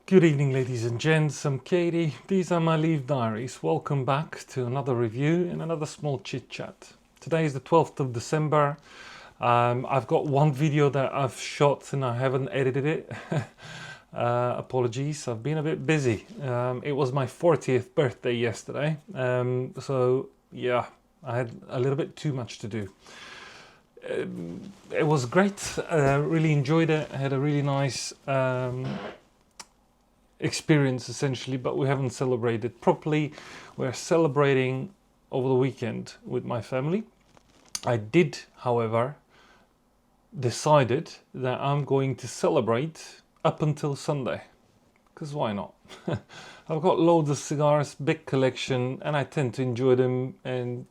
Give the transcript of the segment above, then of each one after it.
Good evening, ladies and gents. I'm Katie. These are my Leave Diaries. Welcome back to another review and another small chit chat. Today is the 12th of December. I've got one video that I've shot and I haven't edited it. Apologies, I've been a bit busy. It was my 40th birthday yesterday. So yeah, I had a little bit too much to do. It was great. Really enjoyed it. I had a really nice experience essentially, but we haven't celebrated properly. We're celebrating over the weekend with my family. I did, however, decided that I'm going to celebrate up until Sunday, because why not? I've got loads of cigars, big collection, and I tend to enjoy them, and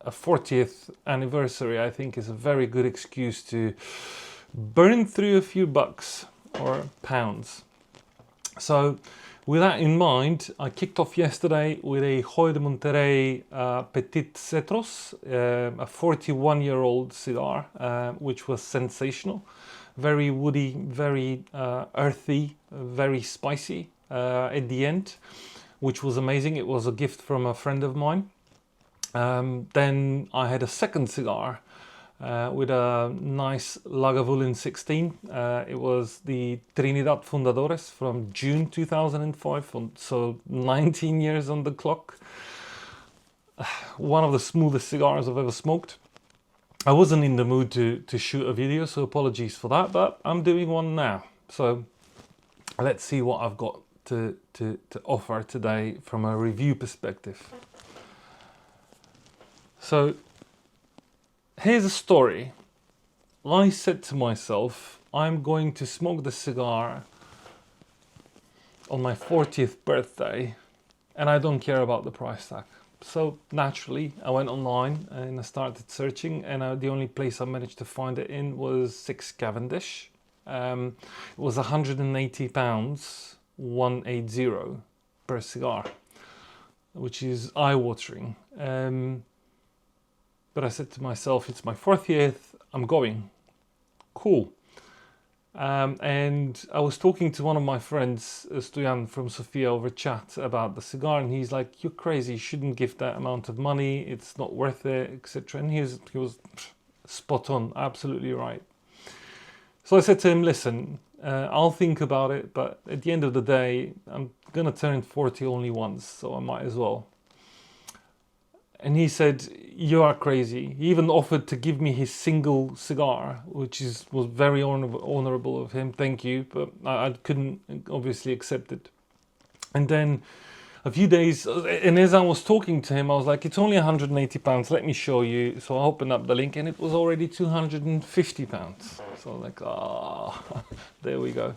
a 40th anniversary I think is a very good excuse to burn through a few bucks or pounds. So with that in mind, I kicked off yesterday with a Joya de Monterrey Petit Cetros, a 41-year-old cigar, which was sensational. Very woody, very earthy, very spicy at the end, which was amazing. It was a gift from a friend of mine. Then I had a second cigar with a nice Lagavulin 16. It was the Trinidad Fundadores from June 2005, so 19 years on the clock. One of the smoothest cigars I've ever smoked. I wasn't in the mood to shoot a video, so apologies for that, but I'm doing one now. So let's see what I've got to offer today from a review perspective. So here's a story. I said to myself, I'm going to smoke the cigar on my 40th birthday and I don't care about the price tag. So naturally I went online and I started searching, and the only place I managed to find it in was 6 Cavendish. It was £180, 180 per cigar, which is eye-watering. But I said to myself, it's my 40th, I'm going. Cool. And I was talking to one of my friends, Stoyan from Sofia, over chat about the cigar, and he's like, you're crazy, you shouldn't give that amount of money, it's not worth it, etc. And he was spot on, absolutely right. So I said to him, listen, I'll think about it, but at the end of the day, I'm gonna turn 40 only once, so I might as well. And he said, you are crazy. He even offered to give me his single cigar, which was very honorable of him, thank you, but I couldn't obviously accept it. And then a few days, and as I was talking to him, I was like, it's only £180, let me show you. So I opened up the link and it was already £250. So I'm like, there we go.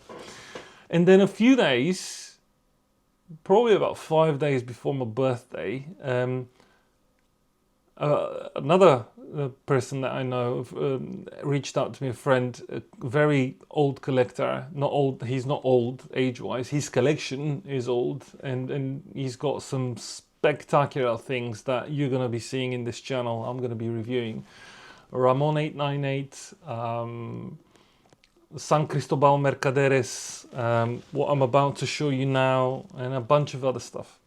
And then a few days, probably about 5 days before my birthday, another person that I know reached out to me, a friend, a very old collector. Not old, he's not old age-wise, his collection is old, and he's got some spectacular things that you're going to be seeing in this channel. I'm going to be reviewing Ramon 898, San Cristobal Mercaderes, what I'm about to show you now, and a bunch of other stuff.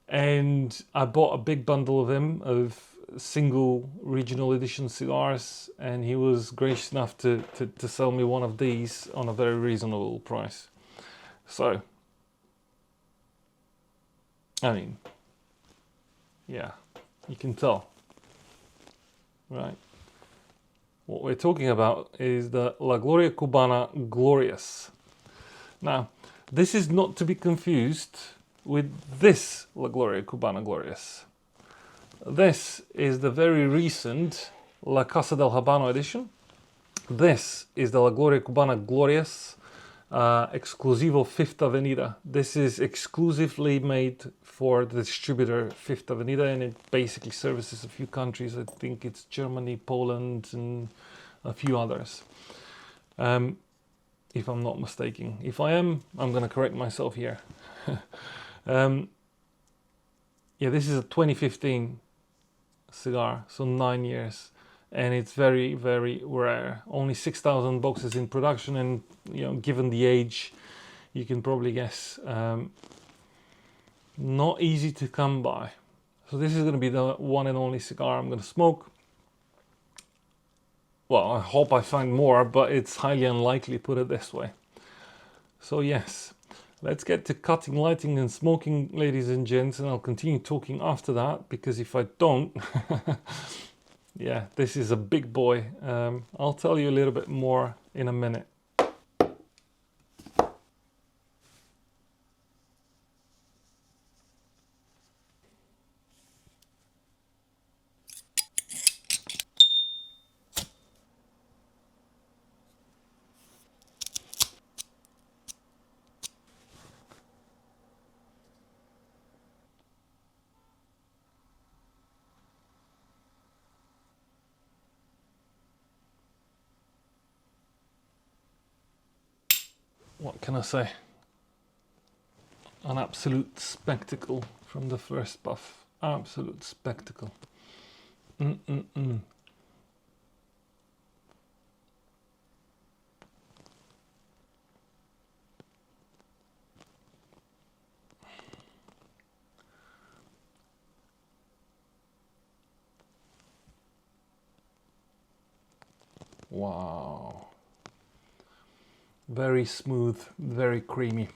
And I bought a big bundle of him, of single regional edition cigars, and he was gracious enough to sell me one of these on a very reasonable price. So, I mean, yeah, you can tell, right? What we're talking about is the La Gloria Cubana Glorias. Now, this is not to be confused with this La Gloria Cubana Glorias. This is the very recent La Casa del Habano edition. This is the La Gloria Cubana Glorias Exclusivo Fifth Avenida. This is exclusively made for the distributor Fifth Avenida, and it basically services a few countries. I think it's Germany, Poland, and a few others. If I'm not mistaken. If I am, I'm going to correct myself here. Yeah, this is a 2015 cigar, so 9 years, and it's very, very rare. Only 6,000 boxes in production, and given the age, you can probably guess. Not easy to come by. So this is going to be the one and only cigar I'm going to smoke. Well, I hope I find more, but it's highly unlikely, put it this way. So yes, let's get to cutting, lighting and smoking, ladies and gents, and I'll continue talking after that, because if I don't, yeah, this is a big boy. I'll tell you a little bit more in a minute. What can I say? An absolute spectacle from the first puff. Absolute spectacle. Wow. Very smooth, very creamy.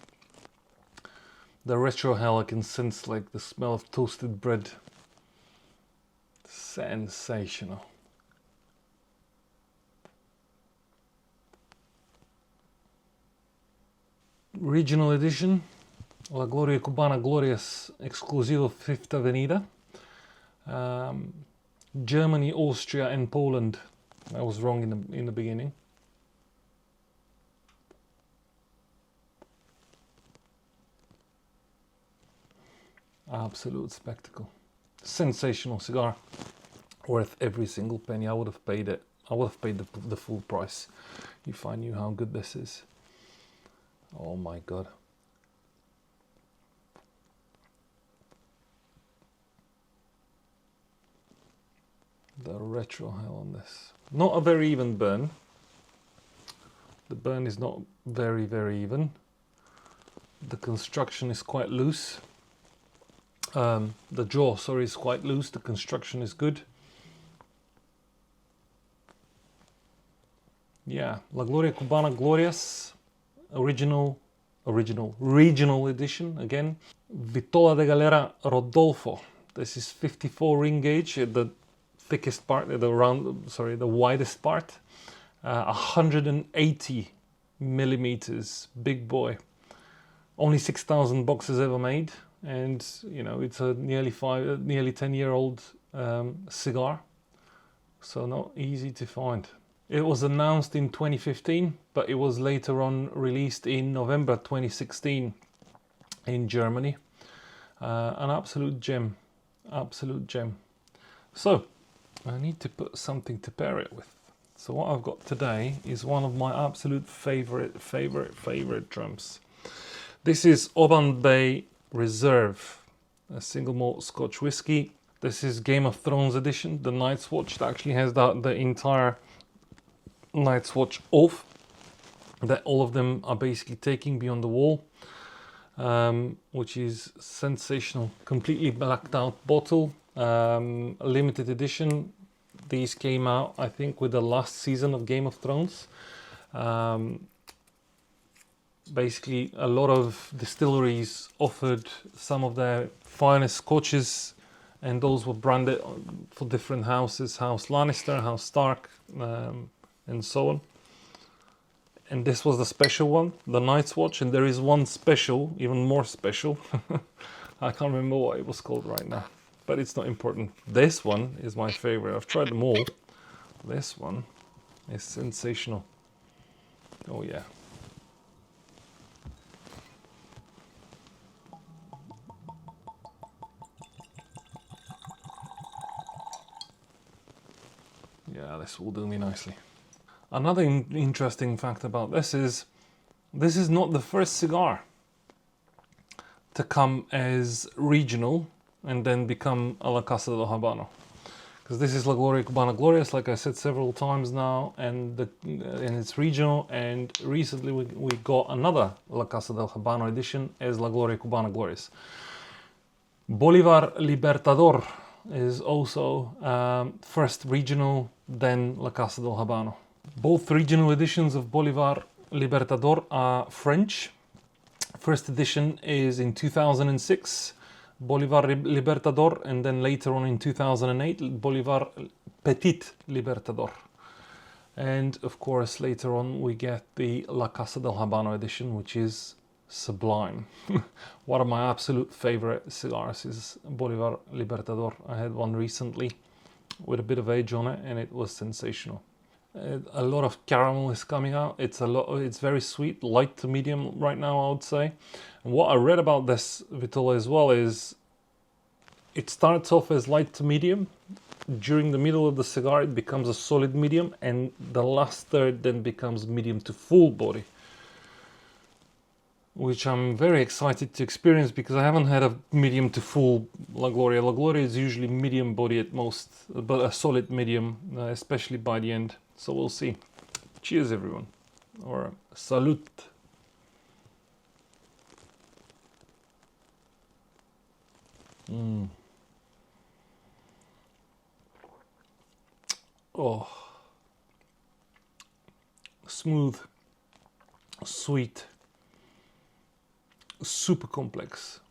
The retro hell, I can sense like the smell of toasted bread. Sensational. Regional edition, La Gloria Cubana Glorias Exclusivo 5th Avenida. Germany, Austria and Poland. I was wrong in the beginning. Absolute spectacle. Sensational cigar. Worth every single penny. I would have paid it. I would have paid the full price if I knew how good this is. Oh my god. The retro hell on this. Not a very even burn. The burn is not very even. The construction is quite loose. The jaw, sorry, is quite loose. The construction is good. Yeah, La Gloria Cubana Glorias, regional edition again. Vitola de Galera Rodolfo. This is 54 ring gauge, the thickest part, the widest part. 180 millimeters, big boy. Only 6,000 boxes ever made, and you know it's a nearly 10-year-old cigar, so not easy to find. It was announced in 2015, but it was later on released in November 2016 in Germany. An absolute gem, absolute gem. So I need to put something to pair it with. So what I've got today is one of my absolute favorite drums. This is Oban Bay Reserve, a single malt Scotch whiskey. This is Game of Thrones edition, the Night's Watch. That actually has the entire Night's Watch off, that all of them are basically taking Beyond the Wall, which is sensational. Completely blacked out bottle, limited edition. These came out, I think, with the last season of Game of Thrones. Basically, a lot of distilleries offered some of their finest scotches, and those were branded for different houses, House Lannister, House Stark, and so on. And this was the special one, the Night's Watch, and there is one special, even more special. I can't remember what it was called right now, but it's not important. This one is my favorite. I've tried them all. This one is sensational. Oh yeah. Yeah, this will do me nicely. Another interesting fact about this is not the first cigar to come as regional and then become a la Casa del Habano. because this is La Gloria Cubana Glorias, like I said several times now, and it's regional. And recently we got another La Casa del Habano edition as La Gloria Cubana Glorias. Bolivar Libertador is also first regional, then La Casa del Habano. Both regional editions of Bolivar Libertador are French. First edition is in 2006, Bolivar Libertador, and then later on in 2008, Bolivar Petit Libertador. And of course, later on we get the La Casa del Habano edition, which is sublime. One of my absolute favorite cigars is Bolivar Libertador. I had one recently with a bit of age on it, and it was sensational. A lot of caramel is coming out. It's very sweet, light to medium right now, I would say. And what I read about this Vitola as well is it starts off as light to medium. During the middle of the cigar it becomes a solid medium, and the last third then becomes medium to full body, which I'm very excited to experience because I haven't had a medium to full La Gloria. La Gloria is usually medium body at most, but a solid medium, especially by the end. So we'll see. Cheers, everyone. Or salute. Oh. Smooth. Sweet. Super complex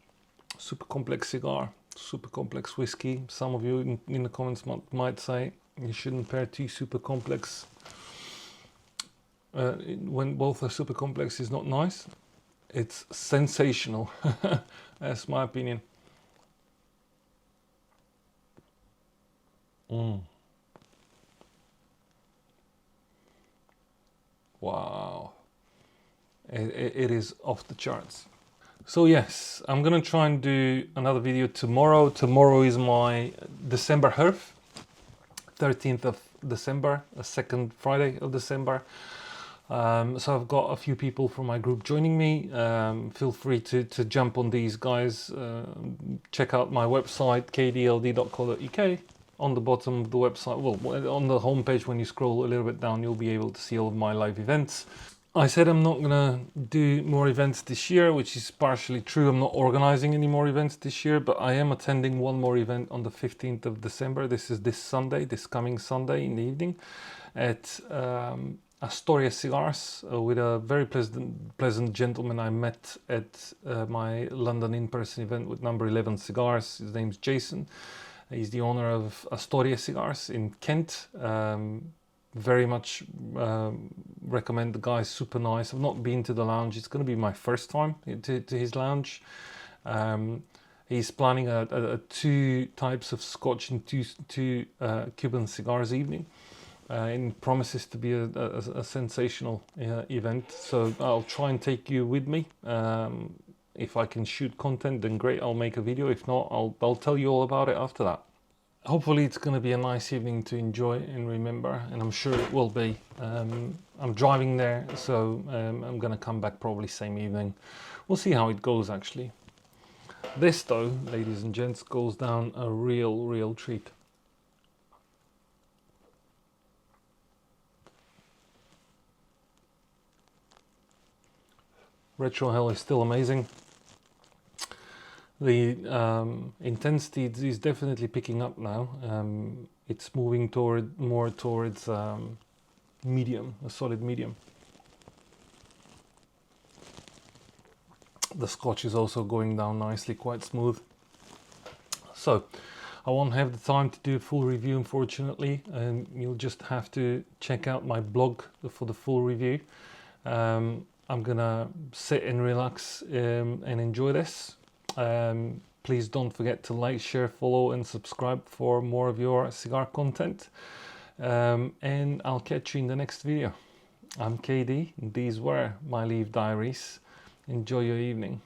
cigar, super complex whiskey. Some of you in the comments might say you shouldn't pair two super complex when both are super complex is not nice. It's sensational. That's my opinion. Wow, it is off the charts. So yes, I'm gonna try and do another video tomorrow. Tomorrow is my December Herf, 13th of December, the second Friday of December. So I've got a few people from my group joining me. Feel free to jump on these guys. Check out my website, kdld.co.uk. On the bottom of the website, well, on the homepage, when you scroll a little bit down, you'll be able to see all of my live events. I said I'm not gonna do more events this year, which is partially true. I'm not organizing any more events this year, but I am attending one more event on the 15th of December. This is this coming Sunday in the evening at Astoria Cigars with a very pleasant gentleman I met at my London in-person event with number 11 Cigars. His name's Jason. He's the owner of Astoria Cigars in Kent. Very much recommend the guy, super nice. I've not been to the lounge. It's going to be my first time to his lounge. He's planning a two types of Scotch and two Cuban cigars evening. And promises to be a sensational event. So I'll try and take you with me. If I can shoot content, then great, I'll make a video. If not, I'll tell you all about it after that. Hopefully it's going to be a nice evening to enjoy and remember, and I'm sure it will be. I'm driving there, so I'm going to come back probably same evening. We'll see how it goes, actually. This, though, ladies and gents, goes down a real treat. Retro Hell is still amazing. The intensity is definitely picking up now. It's moving more towards medium, a solid medium. The Scotch is also going down nicely, quite smooth. So I won't have the time to do a full review, unfortunately, and you'll just have to check out my blog for the full review. I'm gonna sit and relax and enjoy this. Please don't forget to like, share, follow and subscribe for more of your cigar content. And I'll catch you in the next video. I'm KD, and these were my Leaf Diaries. Enjoy your evening.